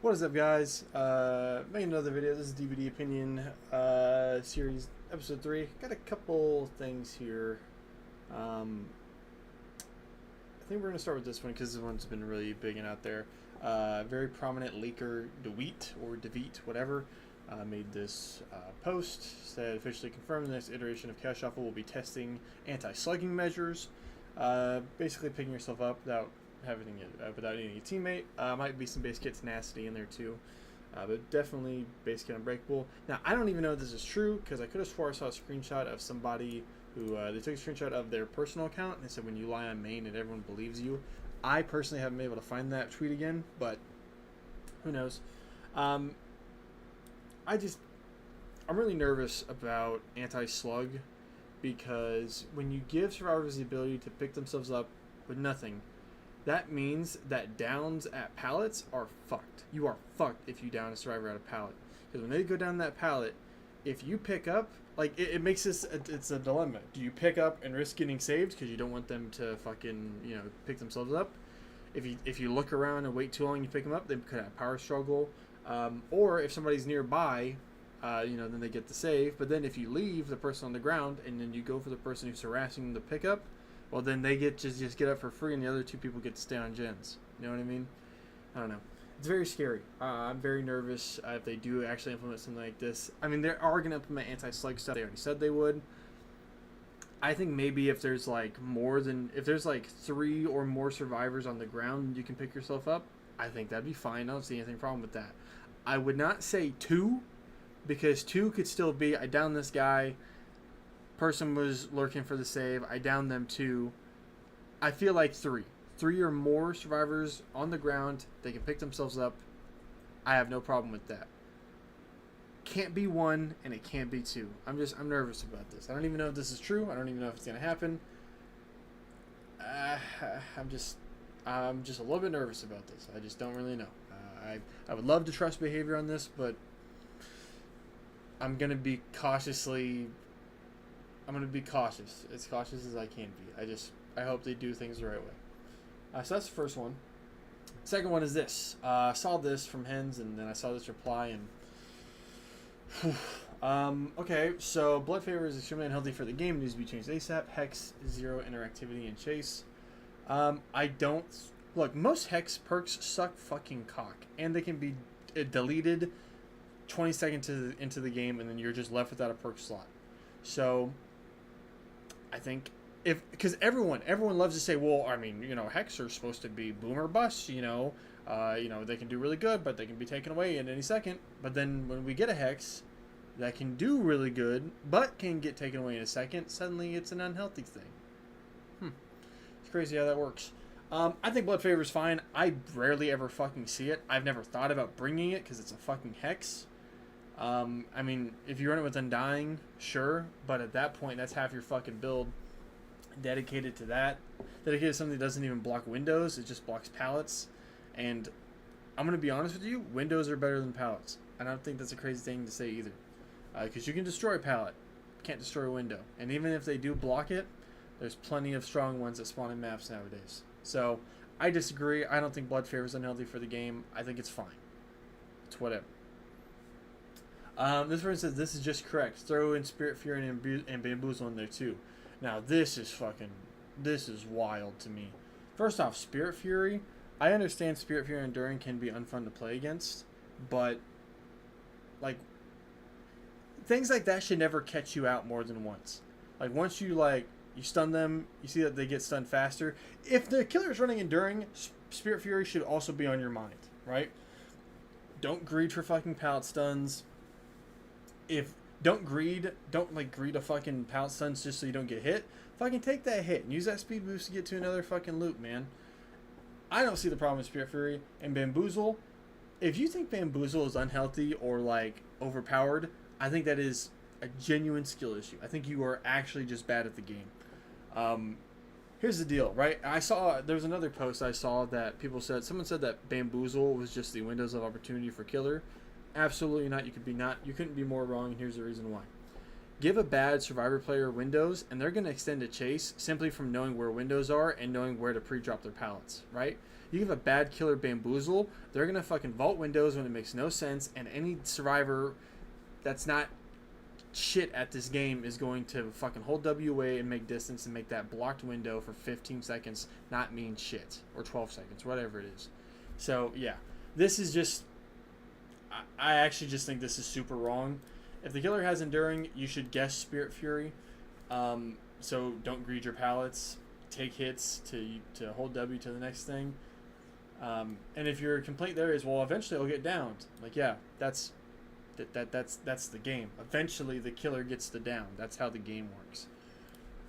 What is up, guys? Making another video. This is DBD Opinion Series Episode 3. Got a couple things here. I think we're going to start with this one because this one's been really big and out there. Very prominent leaker, DeWeet, whatever, made this post. Said officially confirmed the next iteration of Cash Shuffle will be testing anti-slugging measures. Basically picking yourself up without needing a teammate. Might be some base kit tenacity in there too, but definitely base kit unbreakable. Now I don't even know if this is true because I could have swore I saw a screenshot of somebody who they took a screenshot of their personal account and they said when you lie on main and everyone believes you. I personally haven't been able to find that tweet again, but who knows. I'm really nervous about anti-slug because when you give survivors the ability to pick themselves up with nothing, that means that downs at pallets are fucked. You are fucked if you down a survivor at a pallet. Because when they go down that pallet, if you pick up, like, it makes this, it's a dilemma. Do you pick up and risk getting saved because you don't want them to fucking, pick themselves up? If you look around and wait too long, you pick them up, they could have power struggle. Or if somebody's nearby, then they get the save. But then if you leave the person on the ground and then you go for the person who's harassing the pickup, well, then they get to just get up for free, and the other two people get to stay on gens. You know what I mean? I don't know. It's very scary. I'm very nervous if they do actually implement something like this. I mean, they are going to implement anti-slug stuff. They already said they would. I think maybe if there's like 3 or more survivors on the ground, you can pick yourself up. I think that'd be fine. I don't see anything problem with that. I would not say 2, because 2 could still be, I downed this guy, person was lurking for the save, I downed them 2. I feel like 3 or more survivors on the ground, they can pick themselves up. I have no problem with that. Can't be 1 and it can't be 2. I'm nervous about this. I don't even know if this is true. I don't even know if it's gonna happen. I'm just a little bit nervous about this. I just don't really know. I would love to trust behavior on this, but I'm gonna be cautious, as cautious as I can be. I hope they do things the right way. So that's the first one. Second one is this. I saw this from Hens, and then I saw this reply, and okay, so Blood Favor is extremely unhealthy for the game. It needs to be changed ASAP. Hex, 0 interactivity, and Chase. Look, most Hex perks suck fucking cock, and they can be deleted 20 seconds into the game, and then you're just left without a perk slot. So I think because everyone loves to say, well, I mean, Hex are supposed to be boom or bust, they can do really good, but they can be taken away at any second. But then when we get a Hex that can do really good, but can get taken away in a second, suddenly it's an unhealthy thing. It's crazy how that works. I think Blood Favor is fine. I rarely ever fucking see it. I've never thought about bringing it because it's a fucking Hex. I mean, if you run it with Undying, sure, but at that point, that's half your fucking build dedicated to that. Dedicated to something that doesn't even block windows, it just blocks pallets. And I'm going to be honest with you, windows are better than pallets. I don't think that's a crazy thing to say either. Because you can destroy a pallet, can't destroy a window. And even if they do block it, there's plenty of strong ones that spawn in maps nowadays. So, I disagree. I don't think Blood Favor is unhealthy for the game. I think it's fine. It's whatever. This person says this is just correct. Throw in Spirit Fury and Bamboozle in there too. Now this is wild to me. First off, Spirit Fury. I understand Spirit Fury and Enduring can be unfun to play against, but like things like that should never catch you out more than once. Like once you stun them, you see that they get stunned faster. If the killer is running Enduring, Spirit Fury should also be on your mind, right? Don't greed for fucking pallet stuns. Don't greed a fucking pallet stuns just so you don't get hit. Fucking take that hit and use that speed boost to get to another fucking loop, man. I don't see the problem with Spirit Fury and Bamboozle. If you think Bamboozle is unhealthy or overpowered, I think that is a genuine skill issue. I think you are actually just bad at the game. Here's the deal, right? There was another post I saw that someone said that Bamboozle was just the windows of opportunity for killer. Absolutely not. You couldn't be more wrong, and here's the reason why. Give a bad survivor player windows, and they're going to extend a chase simply from knowing where windows are and knowing where to pre-drop their pallets, right? You give a bad killer bamboozle, they're gonna fucking vault windows when it makes no sense, and any survivor that's not shit at this game is going to fucking hold WA and make distance and make that blocked window for 15 seconds not mean shit, or 12 seconds, whatever it is. So yeah, this is just, I actually just think this is super wrong. If the killer has enduring, you should guess Spirit Fury. So don't greed your pallets. Take hits to hold W to the next thing. And if your complaint there is, well, eventually I'll get downed. Like, yeah, that's the game. Eventually the killer gets the down. That's how the game works.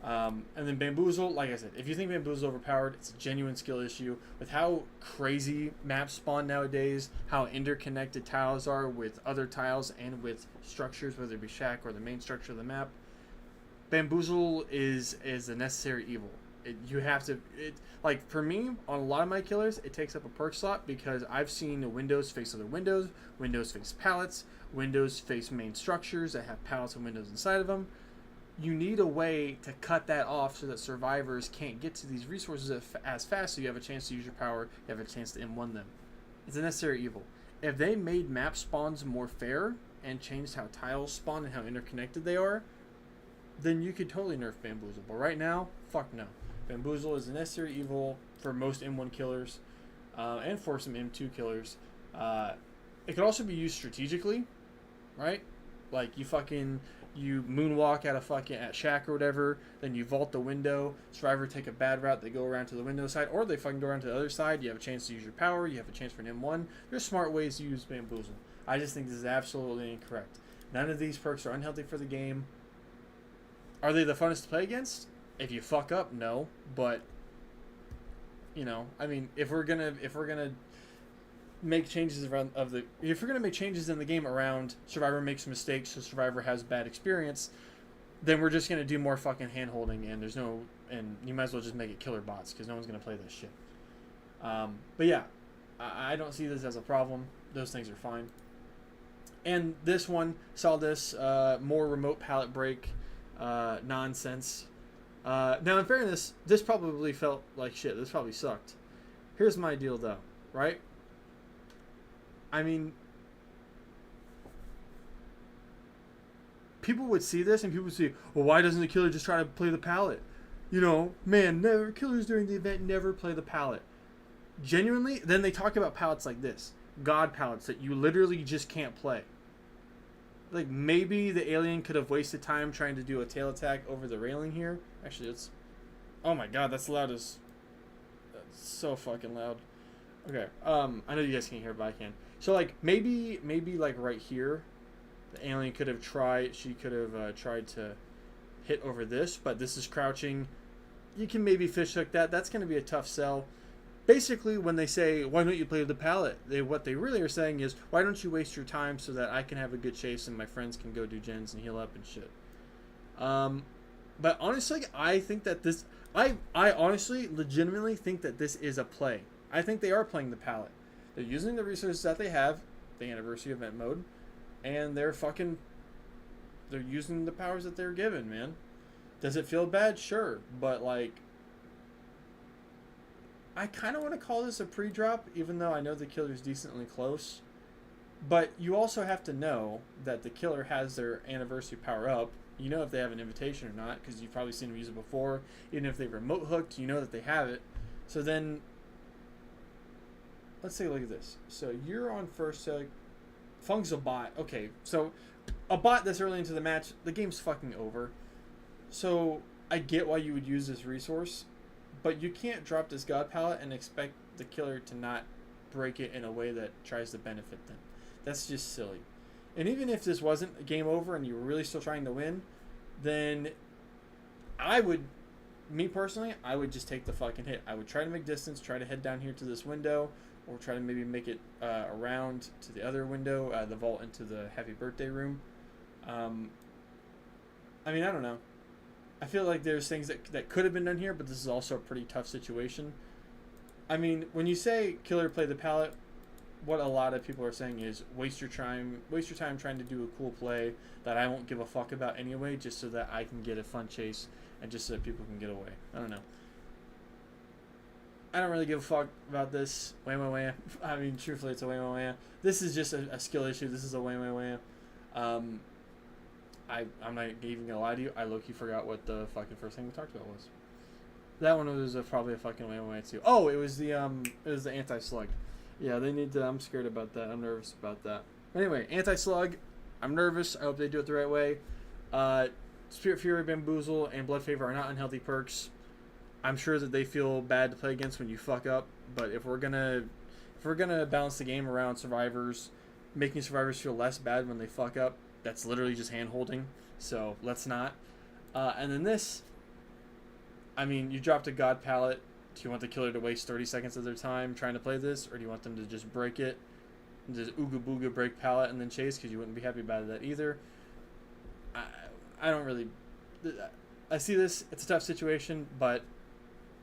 And then Bamboozle, like I said, if you think Bamboozle is overpowered, it's a genuine skill issue. With how crazy maps spawn nowadays, how interconnected tiles are with other tiles and with structures, whether it be shack or the main structure of the map, Bamboozle is a necessary evil. You have to, like for me, on a lot of my killers, it takes up a perk slot because I've seen the windows face other windows, windows face pallets, windows face main structures that have pallets and windows inside of them. You need a way to cut that off so that survivors can't get to these resources as fast, so you have a chance to use your power, you have a chance to M1 them. It's a necessary evil. If they made map spawns more fair and changed how tiles spawn and how interconnected they are, then you could totally nerf Bamboozle. But right now, fuck no. Bamboozle is a necessary evil for most M1 killers and for some M2 killers. It could also be used strategically, right? Like you moonwalk at shack or whatever, then you vault the window, survivor take a bad route, they go around to the window side, or they fucking go around to the other side, you have a chance to use your power, you have a chance for an M1. There's smart ways to use Bamboozle. I just think this is absolutely incorrect. None of these perks are unhealthy for the game. Are they the funnest to play against? If you fuck up, no. But you know, I mean, if we're gonna make changes if we're gonna make changes in the game around survivor makes mistakes, so survivor has bad experience, then we're just gonna do more fucking hand holding, and you might as well just make it killer bots because no one's gonna play this shit. But yeah, I don't see this as a problem. Those things are fine. And this one saw this more remote pallet break nonsense. Now, in fairness, this probably felt like shit. This probably sucked. Here's my deal, though, right? I mean, people would see this and people would say, well, why doesn't the killer just try to play the pallet? You know, man, killers during the event never play the pallet. Genuinely, then they talk about pallets like this. God pallets that you literally just can't play. Like, maybe the alien could have wasted time trying to do a tail attack over the railing here. Actually, it's... Oh my god, that's loud as... That's so fucking loud. Okay, I know you guys can't hear it, but I can. So, like, maybe like, right here, the alien could have tried... She could have tried to hit over this, but this is crouching. You can maybe fish hook that. That's going to be a tough sell. Basically, when they say, why don't you play the pallet, what they really are saying is, why don't you waste your time so that I can have a good chase and my friends can go do gens and heal up and shit. But honestly, I think that this... I honestly, legitimately think that this is a play. I think they are playing the pallet. They're using the resources that they have, the anniversary event mode, and they're using the powers that they're given, man. Does it feel bad? Sure. But, like... I kind of want to call this a pre-drop, even though I know the killer's decently close. But you also have to know that the killer has their anniversary power up. You know if they have an invitation or not, because you've probably seen them use it before. Even if they remote hooked, you know that they have it. So then, let's take a look at this. So you're on first. Fung's a bot. Okay, so a bot this early into the match, the game's fucking over. So I get why you would use this resource. But you can't drop this God pallet and expect the killer to not break it in a way that tries to benefit them. That's just silly. And even if this wasn't a game over and you were really still trying to win, then me personally, I would just take the fucking hit. I would try to make distance, try to head down here to this window, or try to maybe make it around to the other window, the vault into the happy birthday room. I mean, I don't know. I feel like there's things that could have been done here, but this is also a pretty tough situation. I mean, when you say killer play the pallet, what a lot of people are saying is waste your time trying to do a cool play that I won't give a fuck about anyway, just so that I can get a fun chase and just so that people can get away. I don't know. I don't really give a fuck about this. Wham wham wham. I mean, truthfully, it's a wham wham wham. This is just a skill issue. This is a wham wham wham. I'm not even gonna lie to you. I low-key forgot what the fucking first thing we talked about was. That one was probably a fucking wham wham too. Oh, it was the Anti-Slug. Yeah, they need to. I'm scared about that. I'm nervous about that. Anyway, Anti-Slug. I'm nervous. I hope they do it the right way. Spirit Fury, Bamboozle, and Blood Favor are not unhealthy perks. I'm sure that they feel bad to play against when you fuck up, but if we're gonna balance the game around survivors, making survivors feel less bad when they fuck up, that's literally just hand holding. So let's not. And then this, I mean, you dropped a God Pallet. Do you want the killer to waste 30 seconds of their time trying to play this, or do you want them to just break it, and just ooga booga break Pallet and then chase? Because you wouldn't be happy about that either. I don't really. I see this. It's a tough situation, but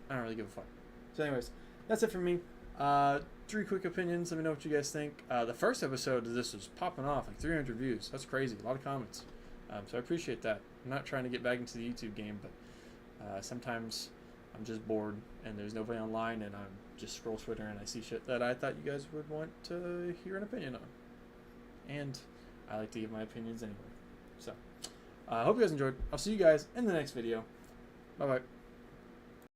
I don't really give a fuck. So anyways, that's it for me. 3 quick opinions. Let me know what you guys think. The first episode of this was popping off, like 300 views. That's crazy. A lot of comments. So I appreciate that. I'm not trying to get back into the YouTube game, but sometimes I'm just bored and there's nobody online and I'm just scroll Twitter and I see shit that I thought you guys would want to hear an opinion on. And I like to give my opinions anyway. So I hope you guys enjoyed. I'll see you guys in the next video. Bye-bye.